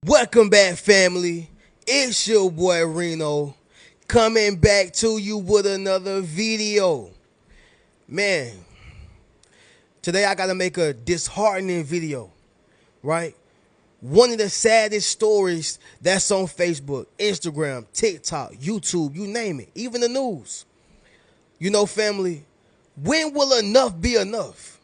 Welcome back, family. It's your boy Reno coming back to you with another video. Man, today I gotta make a disheartening video, right? One of the saddest stories that's on Facebook, Instagram, TikTok, YouTube, you name it, even the news. You know, family, when will enough be enough?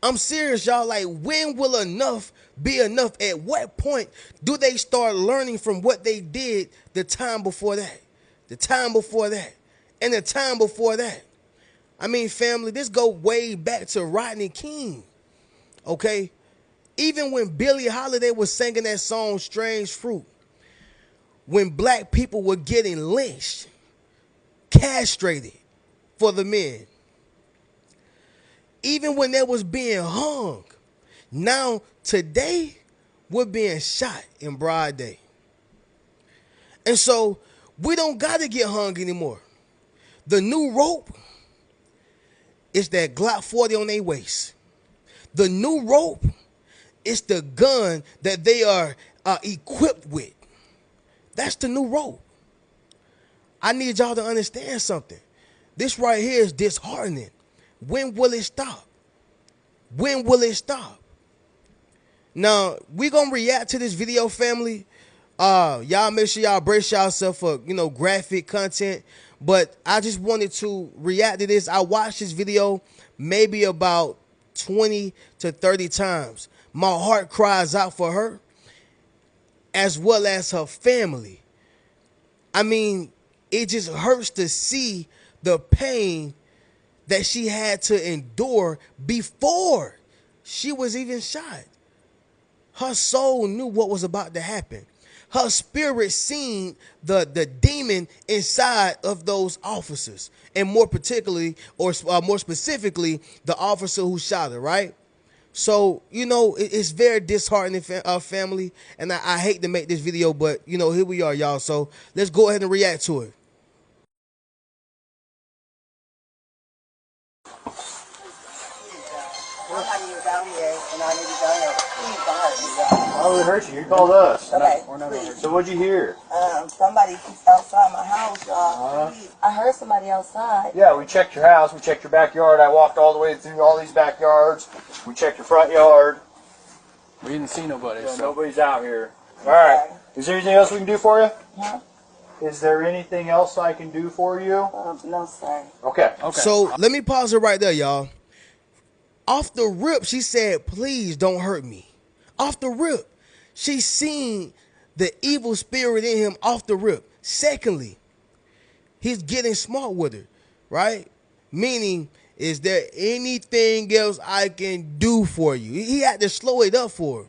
I'm serious, y'all. Like, when will enough be enough? At what point do they start learning from what they did the time before that? The time before that. And the time before that. I mean, family, this go way back to Rodney King. Okay? Even when Billie Holiday was singing that song, Strange Fruit, when black people were getting lynched, castrated for the men, even when they was being hung, now today we're being shot in broad day. And so we don't got to get hung anymore. The new rope is that Glock 40 on their waist. The new rope is the gun that they are equipped with. That's the new rope. I need y'all to understand something. This right here is disheartening. When will it stop? When will it stop? Now, we're going to react to this video, family. Y'all make sure y'all brace yourself for, graphic content. But I just wanted to react to this. I watched this video maybe about 20 to 30 times. My heart cries out for her as well as her family. I mean, it just hurts to see the pain that she had to endure before she was even shot. Her soul knew what was about to happen. Her spirit seen the demon inside of those officers, and more particularly, or more specifically, the officer who shot her, right? So, it's very disheartening, family, and I hate to make this video, but, here we are, y'all. So let's go ahead and react to it. I'm not even down here, and I need to down here. Please don't hurt me. Why would it hurt you? You called us. Okay, So what'd you hear? somebody keeps outside my house, y'all. I heard somebody outside. Yeah, we checked your house. We checked your backyard. I walked all the way through all these backyards. We checked your front yard. We didn't see nobody. Yeah, So. nobody's out here. All right. Is there anything else we can do for you? Huh? Is there anything else I can do for you? No, sir. Okay. So let me pause it right there, y'all. Off the rip, she said, please don't hurt me. Off the rip. She seen the evil spirit in him off the rip. Secondly, he's getting smart with her, right? Meaning, is there anything else I can do for you? He had to slow it up for her.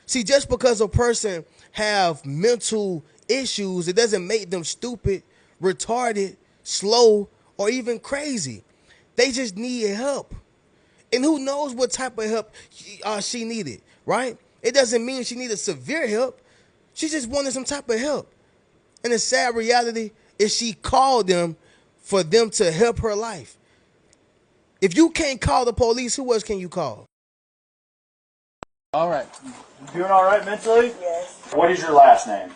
See, just because a person have mental issues, it doesn't make them stupid, retarded, slow, or even crazy. They just need help. And who knows what type of help she needed, right? It doesn't mean she needed severe help. She just wanted some type of help. And the sad reality is she called them for them to help her life. If you can't call the police, who else can you call? All right. You doing all right mentally? Yes. What is your last name?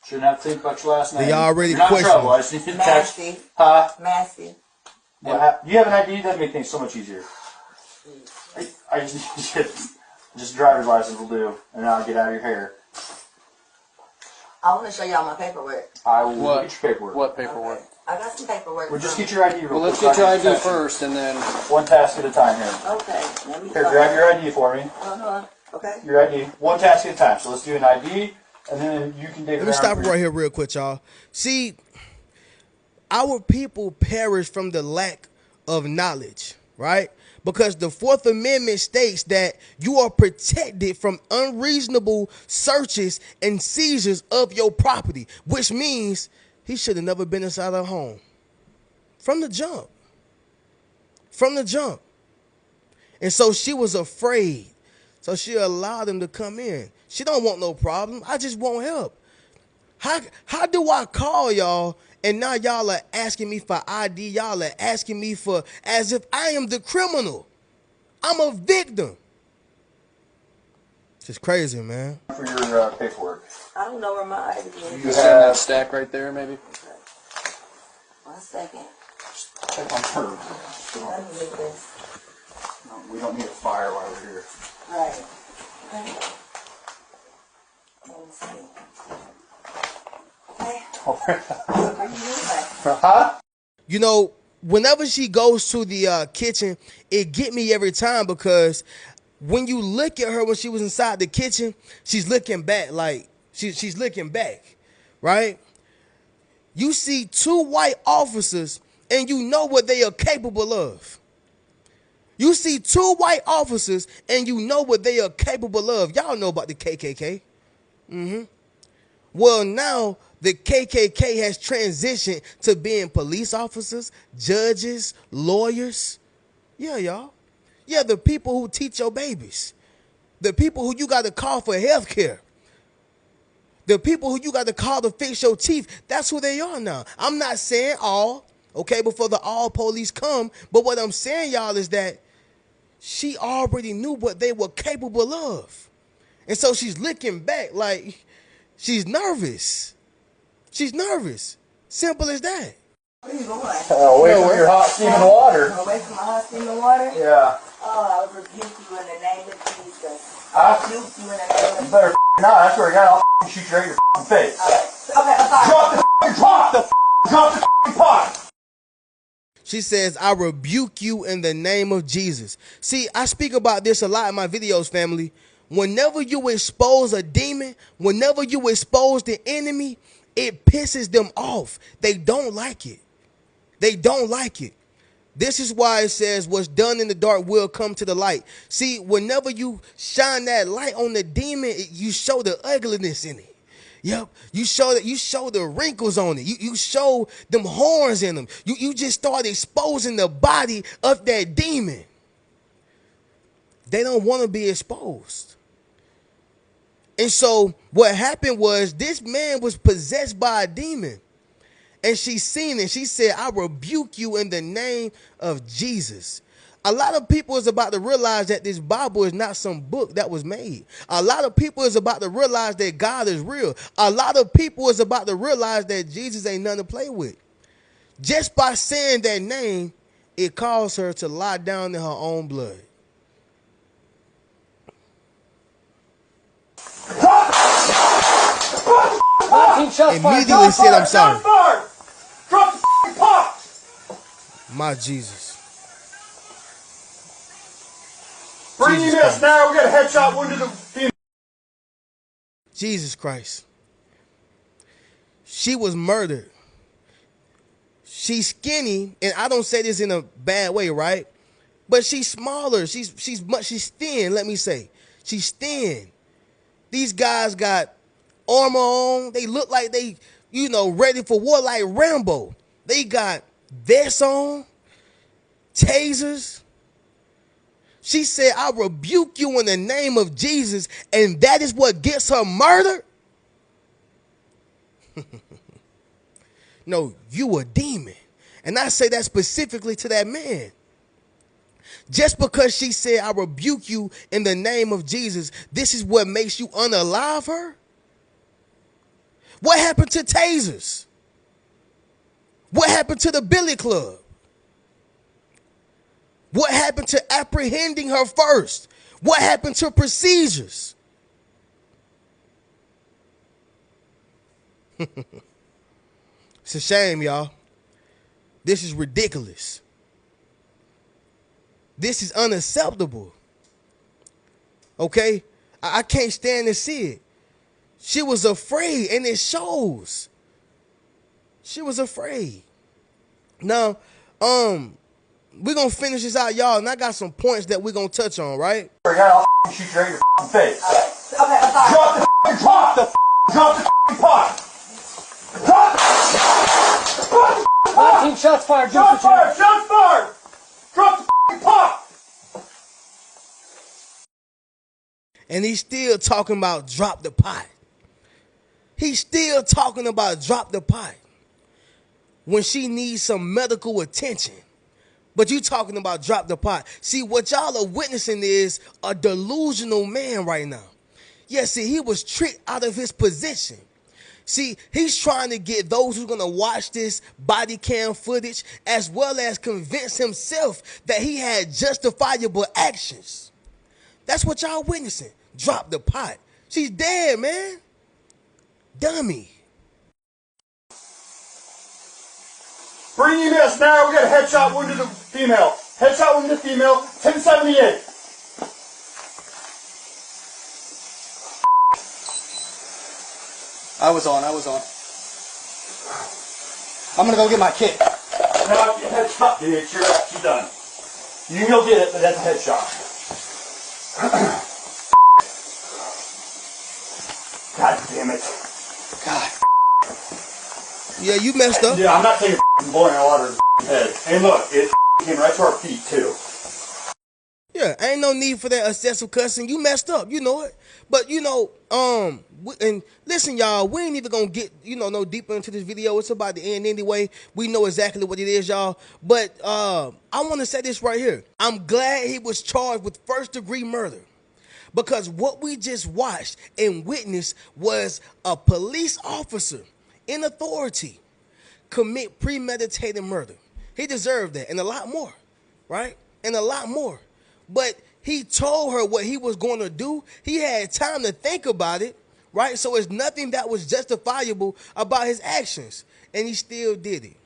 Shouldn't have to think about your last name. They already You're not in questioned. trouble. I just need to text. Massey. Huh? Massey. Do you have an ID? That makes things so much easier. I just driver's license will do, and then I'll get out of your hair. I want to show y'all my paperwork. I will What? get your paperwork. What paperwork? Okay. I got some paperwork. Well, just get your ID real quick. Well, let's get so I your can ID test you. first, and then. One task at a time here. Okay. Let me Here, grab your ID for me. Okay. Your ID. One task at a time. So let's do an ID, and then you can dig Let me stop it right here real quick, y'all. See, our people perish from the lack of knowledge, right? Because the Fourth Amendment states that you are protected from unreasonable searches and seizures of your property, which means he should have never been inside her home. From the jump. From the jump. And so she was afraid. So she allowed him to come in. She don't want no problem. I just want help. How do I call y'all and now y'all are asking me for ID? Y'all are asking me for, as if I am the criminal. I'm a victim. This is crazy, man. For your paperwork. I don't know where my ID is. You See in that stack right there, maybe? 1 second. check on her. Let me get this. No, we don't need a fire while we're here. Right. Let me see. Okay. Are you moving? Huh? You know, whenever she goes to the kitchen, it get me every time because when you look at her when she was inside the kitchen, she's looking back like she's looking back, right? You see two white officers and you know what they are capable of. You see two white officers and you know what they are capable of. Y'all know about the KKK. Well, now the KKK has transitioned to being police officers, judges, lawyers. Yeah, y'all. Yeah, the people who teach your babies. The people who you got to call for health care. The people who you got to call to fix your teeth. That's who they are now. I'm not saying all, okay, before the all police come. But what I'm saying, y'all, is that she already knew what they were capable of. And so she's looking back like she's nervous. She's nervous. Simple as that. Where you going? Away from your hot steaming water. Away from my hot steaming water? Yeah. Oh, I rebuke you in the name of Jesus. Huh? I rebuke you in the name of You better not. That's where I got. I'll shoot you right in your face. Okay, I'm sorry. Drop the pot. She says, I rebuke you in the name of Jesus. See, I speak about this a lot in my videos, family. Whenever you expose a demon, whenever you expose the enemy, it pisses them off. They don't like it. They don't like it. This is why it says what's done in the dark will come to the light. See, whenever you shine that light on the demon, you show the ugliness in it. Yep, you show the wrinkles on it. You show them horns in them. You just start exposing the body of that demon. They don't want to be exposed. And so what happened was this man was possessed by a demon. And she seen it. She said, I rebuke you in the name of Jesus. A lot of people is about to realize that this Bible is not some book that was made. A lot of people is about to realize that God is real. A lot of people is about to realize that Jesus ain't nothing to play with. Just by saying that name, it caused her to lie down in her own blood. Immediately said, I'm sorry. Drop the pot. My Jesus. Bring Jesus this Christ. now. We got a headshot wound to the. Jesus Christ. She was murdered. She's skinny, and I don't say this in a bad way, right? But she's smaller. She's thin, let me say. She's thin. These guys got armor on. They look like they, ready for war like Rambo. They got vests on, tasers. She said, I rebuke you in the name of Jesus, and that is what gets her murdered? No, you a demon. And I say that specifically to that man. Just because she said, I rebuke you in the name of Jesus, this is what makes you unalive her? What happened to tasers? What happened to the billy club? What happened to apprehending her first? What happened to procedures? It's a shame, y'all. This is ridiculous. This is unacceptable. Okay? I can't stand to see it. She was afraid, and it shows. She was afraid. Now, we're going to finish this out, y'all, and I got some points that we're going to touch on, right? I'll shoot you right in your face. Okay, I'm sorry. Drop the pot. Drop 19 shots fired. Shots fired. Drop the pot. And he's still talking about drop the pot. He's still talking about drop the pot when she needs some medical attention. But you talking about drop the pot. See, what y'all are witnessing is a delusional man right now. Yeah, see, he was tricked out of his position. See, he's trying to get those who's going to watch this body cam footage as well as convince himself that he had justifiable actions. That's what y'all witnessing. Drop the pot. She's dead, man. Dummy. Bring EMS now. We got a headshot wound to the female. Headshot wound to the female. 1078. I was on. I'm gonna go get my kit. No, headshot, dude. She's done. You can go get it, but that's a headshot. God damn it. God. Yeah, you messed up. Yeah, I'm not taking boiling water in the head. And look, it came right to our feet, too. Yeah, ain't no need for that excessive cussing. You messed up, you know it. But and listen, y'all, we ain't even gonna get no deeper into this video. It's about to end anyway. We know exactly what it is, y'all. But I want to say this right here. I'm glad he was charged with first-degree murder, because what we just watched and witnessed was a police officer in authority commit premeditated murder. He deserved that and a lot more, right? And a lot more. But he told her what he was going to do. He had time to think about it, right? So it's nothing that was justifiable about his actions. And he still did it,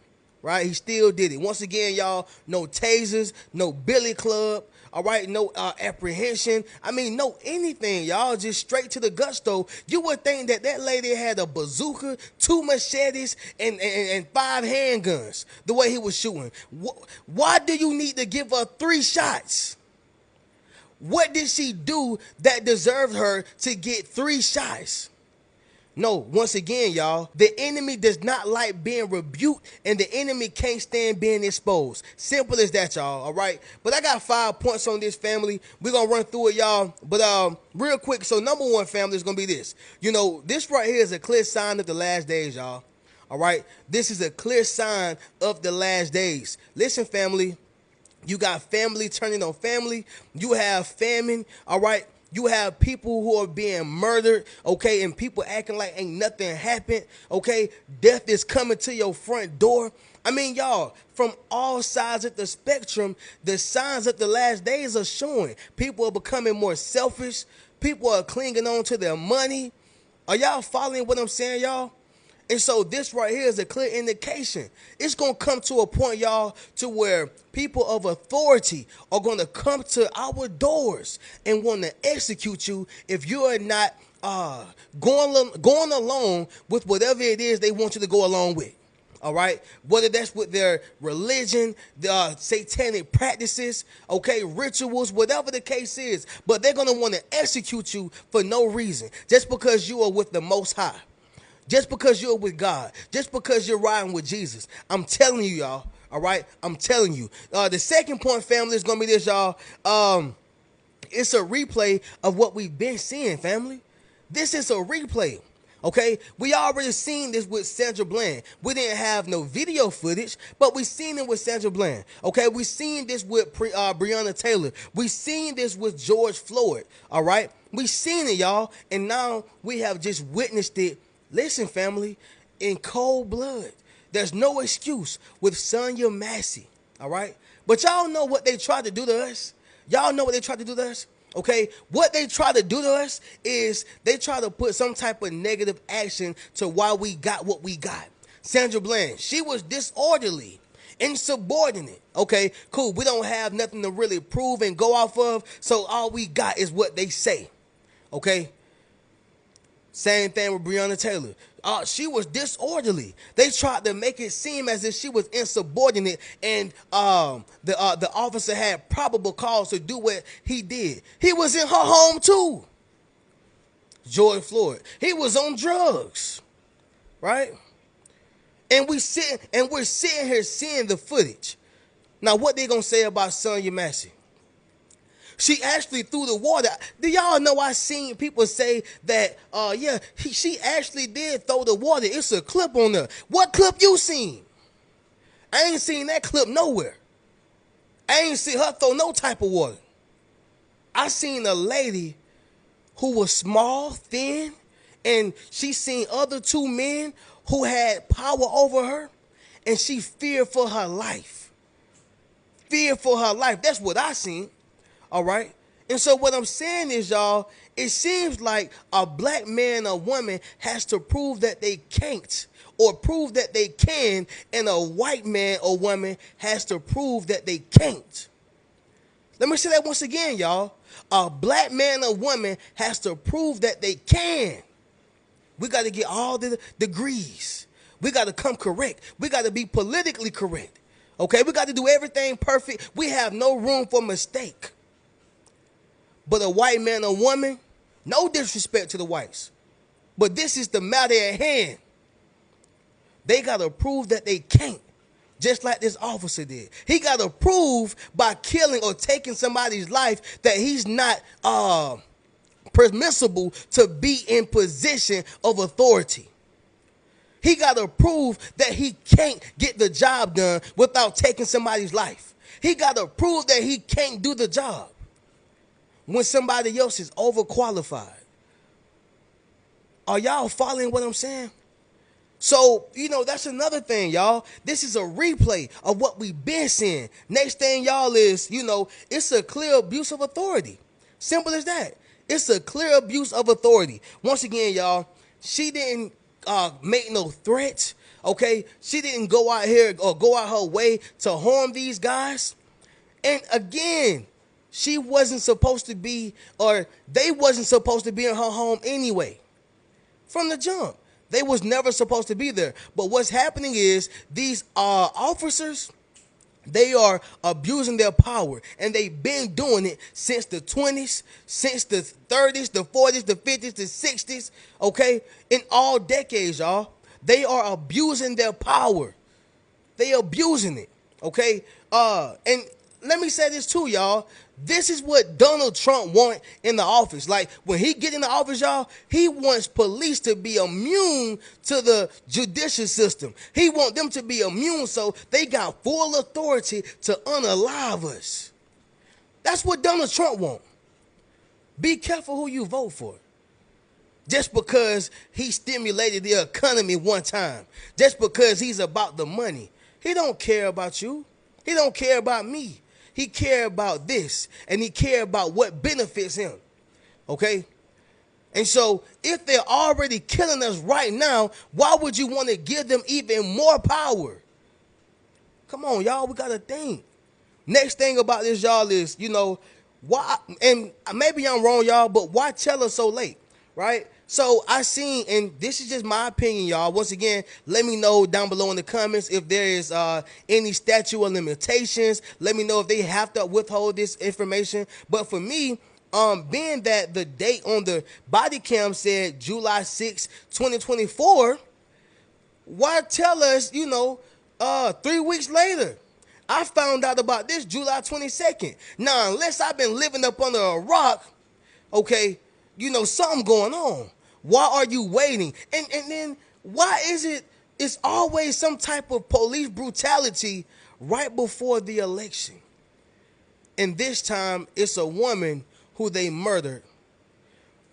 right? He still did it. Once again, y'all, no tasers, no billy club, all right? No apprehension. I mean, no anything, y'all. Just straight to the gusto. You would think that that lady had a bazooka, 2 machetes, and 5 handguns, the way he was shooting. Why do you need to give her 3 shots? What did she do that deserved her to get 3 shots? No, once again, y'all, the enemy does not like being rebuked, and the enemy can't stand being exposed. Simple as that, y'all, all right? But I got 5 points on this, family. We're going to run through it, y'all. But real quick, so number 1, family, is going to be this. This right here is a clear sign of the last days, y'all, all right? This is a clear sign of the last days. Listen, family. You got family turning on family. You have famine, all right? You have people who are being murdered, okay? And people acting like ain't nothing happened, okay? Death is coming to your front door. I mean, y'all, from all sides of the spectrum, the signs of the last days are showing. People are becoming more selfish. People are clinging on to their money. Are y'all following what I'm saying, y'all? And so this right here is a clear indication. It's going to come to a point, y'all, to where people of authority are going to come to our doors and want to execute you if you are not going along with whatever it is they want you to go along with. All right, whether that's with their religion, the satanic practices, okay, rituals, whatever the case is, but they're going to want to execute you for no reason, just because you are with the Most High. Just because you're with God, just because you're riding with Jesus. I'm telling you, y'all, all right? I'm telling you. The second point, family, is going to be this, y'all. It's a replay of what we've been seeing, family. This is a replay, okay? We already seen this with Sandra Bland. We didn't have no video footage, but we seen it with Sandra Bland, okay? We seen this with Breonna Taylor. We seen this with George Floyd, all right? We seen it, y'all, and now we have just witnessed it. Listen, family, in cold blood. There's no excuse with Sonya Massey, all right? But y'all know what they tried to do to us? Y'all know what they tried to do to us? Okay, what they try to do to us is they try to put some type of negative action to why we got what we got. Sandra Bland, she was disorderly, insubordinate. Okay, cool. We don't have nothing to really prove and go off of, so all we got is what they say. Okay? Same thing with Breonna Taylor. She was disorderly. They tried to make it seem as if she was insubordinate, and the officer had probable cause to do what he did. He was in her home too. George Floyd. He was on drugs, right? And we're sitting here seeing the footage. Now, what they gonna say about Sonya Massey? She actually threw the water. Do y'all know I seen people say that, she actually did throw the water. It's a clip on there. What clip you seen? I ain't seen that clip nowhere. I ain't seen her throw no type of water. I seen a lady who was small, thin, and she seen other two men who had power over her, and she feared for her life. Feared for her life. That's what I seen. All right. And so what I'm saying is, y'all, it seems like a black man or woman has to prove that they can't or prove that they can, and a white man or woman has to prove that they can't. Let me say that once again, y'all. A black man or woman has to prove that they can. We got to get all the degrees. We got to come correct. We got to be politically correct. Okay, we got to do everything perfect. We have no room for mistake. But a white man or woman, no disrespect to the whites, but this is the matter at hand. They got to prove that they can't, just like this officer did. He got to prove by killing or taking somebody's life that he's not permissible to be in position of authority. He got to prove that he can't get the job done without taking somebody's life. He got to prove that he can't do the job when somebody else is overqualified. Are y'all following what I'm saying? So, that's another thing, y'all. This is a replay of what we've been seeing. Next thing, y'all, is, it's a clear abuse of authority. Simple as that. It's a clear abuse of authority. Once again, y'all, she didn't make no threats, okay? She didn't go out here or go out her way to harm these guys. And again, she wasn't supposed to be, or they wasn't supposed to be in her home anyway. From the jump. They was never supposed to be there. But what's happening is these officers, they are abusing their power. And they've been doing it since the 20s, since the 30s, the 40s, the 50s, the 60s, okay? In all decades, y'all. They are abusing their power. They abusing it, okay? And let me say this too, y'all. This is what Donald Trump want in the office. Like, when he get in the office, y'all, he wants police to be immune to the judicial system. He want them to be immune so they got full authority to unalive us. That's what Donald Trump want. Be careful who you vote for. Just because he stimulated the economy one time. Just because he's about the money. He don't care about you. He don't care about me. He care about this, and he care about what benefits him, okay? And so if they're already killing us right now, why would you want to give them even more power? Come on, y'all, we got to think. Next thing about this, y'all, is, why, and maybe I'm wrong, y'all, but why tell us so late, right? So I seen, and this is just my opinion, y'all. Once again, let me know down below in the comments if there is any statute of limitations. Let me know if they have to withhold this information. But for me, being that the date on the body cam said July 6, 2024, why tell us, 3 weeks later? I found out about this July 22nd. Now, unless I've been living up under a rock, okay, something going on. Why are you waiting? And then why is it's always some type of police brutality right before the election? And this time it's a woman who they murdered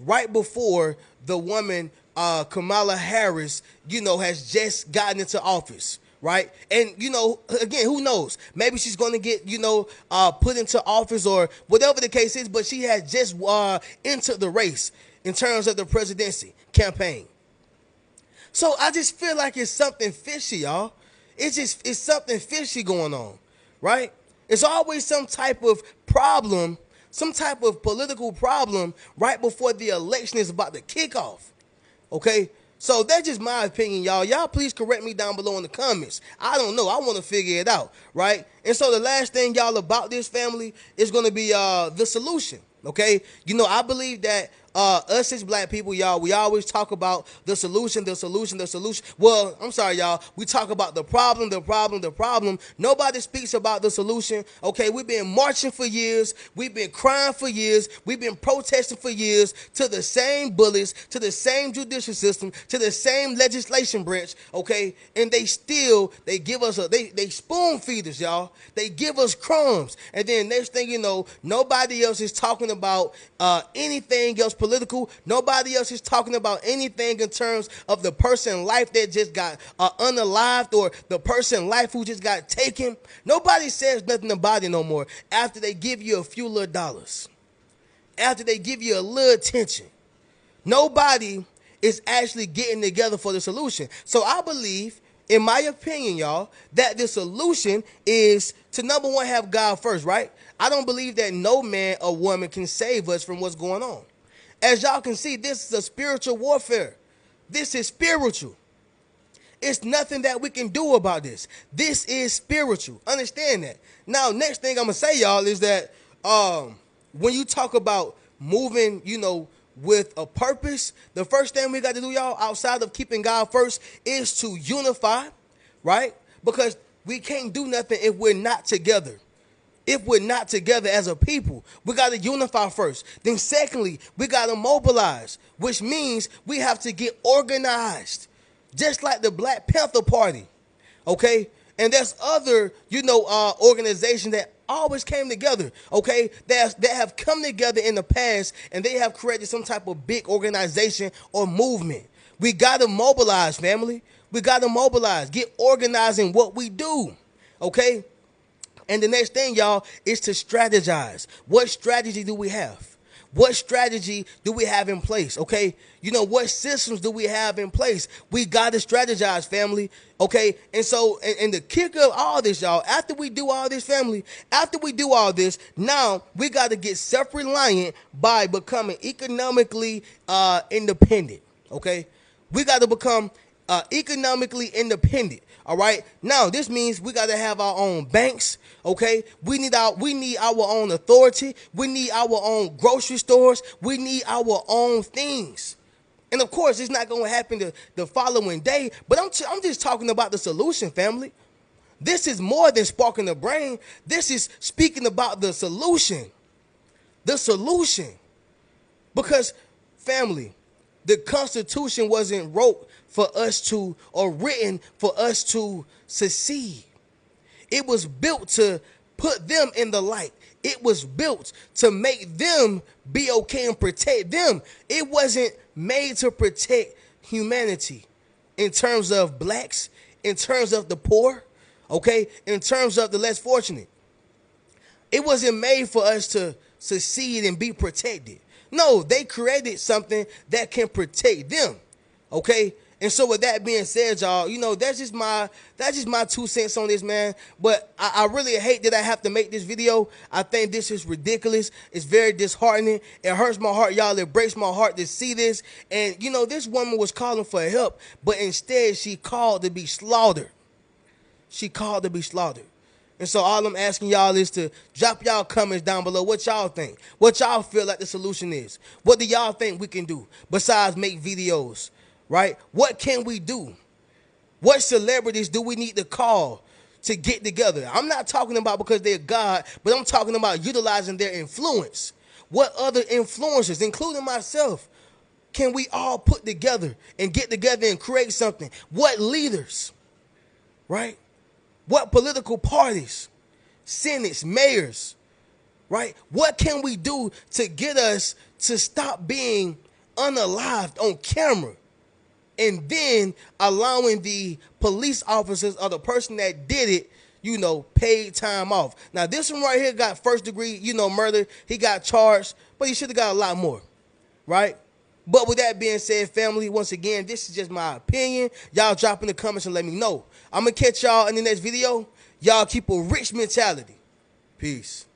right before the woman Kamala Harris, has just gotten into office. Right. And, again, who knows? Maybe she's going to get, put into office or whatever the case is. But she has just entered the race in terms of the presidency campaign. So I just feel like it's something fishy, y'all. It's something fishy going on. Right. It's always some type of problem, some type of political problem right before the election is about to kick off. OK. So that's just my opinion, y'all. Y'all please correct me down below in the comments. I don't know. I want to figure it out, right? And so the last thing, y'all, about this family is going to be the solution, okay? I believe that us as black people, y'all, we always talk about the solution, the solution, the solution. Well, I'm sorry, y'all. We talk about the problem, the problem, the problem. Nobody speaks about the solution, okay? We've been marching for years. We've been crying for years. We've been protesting for years to the same bullies, to the same judicial system, to the same legislation branch, okay? And they give us they spoon feed us, y'all. They give us crumbs. And then next thing you know, nobody else is talking about anything else political. Nobody else is talking about anything in terms of the person life that just got unalived, or the person life who just got taken. Nobody says nothing about it no more after they give you a few little dollars, after they give you a little attention. Nobody is actually getting together for the solution. So I believe, in my opinion, y'all, that the solution is to, number one, have God first, right? I don't believe that no man or woman can save us from what's going on. As y'all can see, this is a spiritual warfare. This is spiritual. It's nothing that we can do about this. This is spiritual. Understand that. Now, next thing I'm going to say, y'all, is that when you talk about moving, with a purpose, the first thing we got to do, y'all, outside of keeping God first, is to unify, right? Because we can't do nothing if we're not together. If we're not together as a people, we got to unify first. Then secondly, we got to mobilize, which means we have to get organized, just like the Black Panther Party, okay? And there's other, organizations that always came together, okay, that have come together in the past, and they have created some type of big organization or movement. We got to mobilize, family. We got to mobilize, get organized in what we do, okay? And the next thing, y'all, is to strategize. What strategy do we have? What strategy do we have in place, okay? What systems do we have in place? We got to strategize, family, okay? And so, and the kicker of all this, y'all, after we do all this, family, after we do all this, now we got to get self-reliant by becoming economically independent, okay? We got to become economically independent. All right. Now this means we got to have our own banks. Okay. We need our own authority. We need our own grocery stores. We need our own things. And of course, it's not going to happen the following day. But I'm just talking about the solution, family. This is more than sparking the brain. This is speaking about the solution. The solution. Because, family, the Constitution wasn't wrote for us to, or written for us to succeed. It was built to put them in the light. It was built to make them be okay and protect them. It wasn't made to protect humanity in terms of blacks, in terms of the poor, okay, in terms of the less fortunate. It wasn't made for us to succeed and be protected. No, they created something that can protect them, okay? And so with that being said, y'all, that's just my 2 cents on this, man. But I really hate that I have to make this video. I think this is ridiculous. It's very disheartening. It hurts my heart, y'all. It breaks my heart to see this. And, this woman was calling for help, but instead she called to be slaughtered. She called to be slaughtered. And so all I'm asking y'all is to drop y'all comments down below. What y'all think? What y'all feel like the solution is? What do y'all think we can do besides make videos? Right? What can we do? What celebrities do we need to call to get together? I'm not talking about because they're God, but I'm talking about utilizing their influence. What other influencers, including myself, can we all put together and get together and create something? What leaders, right? What political parties, senates, mayors, right? What can we do to get us to stop being unalived on camera? And then allowing the police officers or the person that did it, paid time off. Now, this one right here got first degree, murder. He got charged, but he should have got a lot more, right? But with that being said, family, once again, this is just my opinion. Y'all drop in the comments and let me know. I'm going to catch y'all in the next video. Y'all keep a rich mentality. Peace.